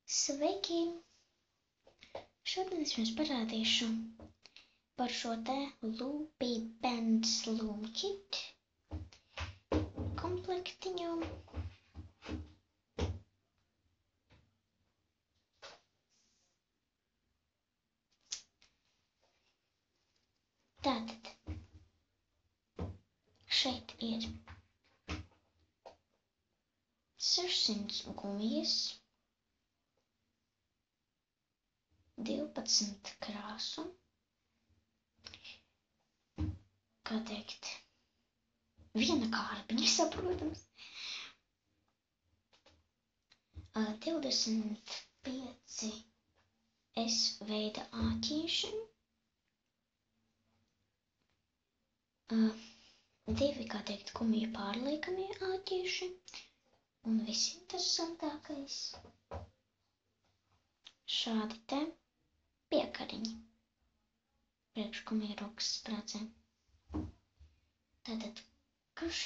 Sveiki! Šodien es jums parādīšu par šo te Loopy Bands Loom Kit komplektiņu. Tātad šeit ir 600 gumijas, 12 krāsu, kā teikt, viena kārpiņa, saprotams, 25 S veida āķīši, 2, kā teikt, gumiju pārliekamie āķīši, un visinteresantākais šādi te piekariņi priekš gumiju rokas sprādzēm. Tātad, kas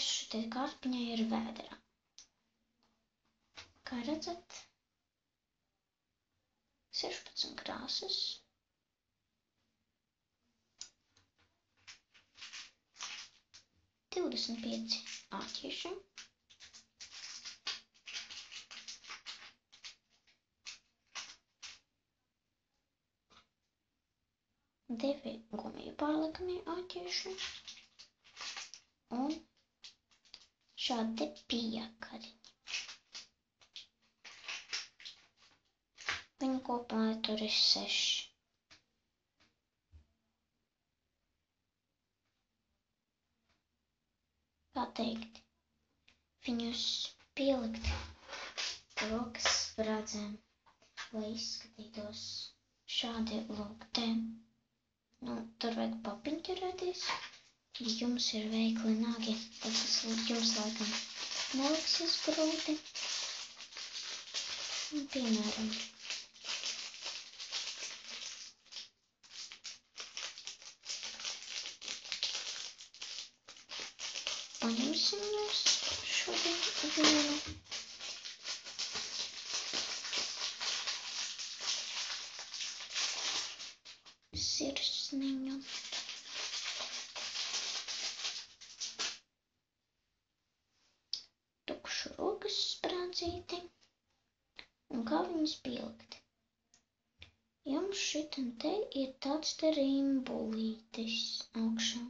šitai kārpiņai ir vēderā? Kā redzat, 16 krāsas, 25 āķīši, 2 gumiju pārliekamie āķīši un šādi piekariņi. Viņu kopā tur ir 6. Kā teikt, viņus pielikt rokas sprādzēm, lai izskatītos šādi lūk te. Tur vajag papiņķerēties, ja jums ir veikli nagi, tad tas jums laikam neliksies grūti. Piemēram, paņemsim mēs šodien vienu. Sirsniņu. Tukšu rokas sprādzīti. Un kā viņus pielikt? Jums šitam te ir tāds te rimbulītis augšā.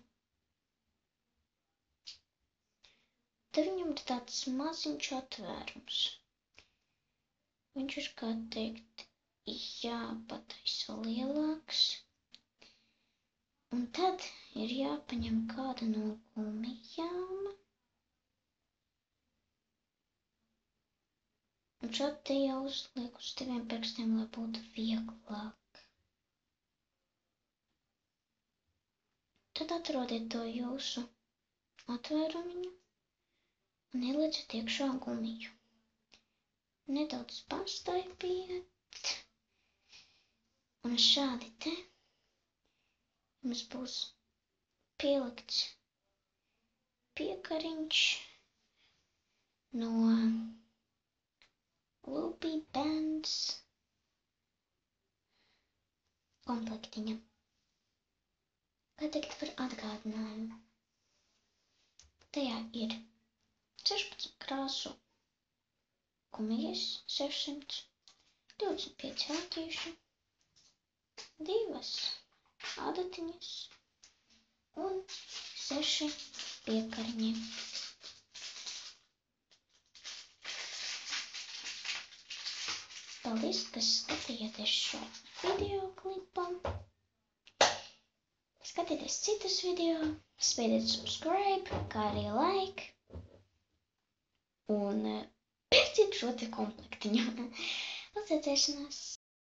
Te viņam ir tāds maziņš atvērums. Viņš ir, kā teikt, jāpataisa lielāks. Un tad ir jāpaņem kāda no gumijām. Un šādi te jāuzliek uz 2 pirkstiem, lai būtu vieglāk. Tad atrodiet to jūsu atvērumiņu un ielieciet iekšā gumiju. Nedaudz pastaipiet. Un šādi te mums būs pielikts piekariņš no Loopy Bands komplektiņa. Kā teikt par atgādinājumu? Tajā ir 16 krāsu gumijas, 600, 25 āķīši, 2 adatiņas un 6 piekariņi. Paldies, kas skatījāties šo video klipam. Skatieties citus video, spiediet subscribe, kā arī like. Un pirciet šo te komplektiņu. Uz redzēšanās!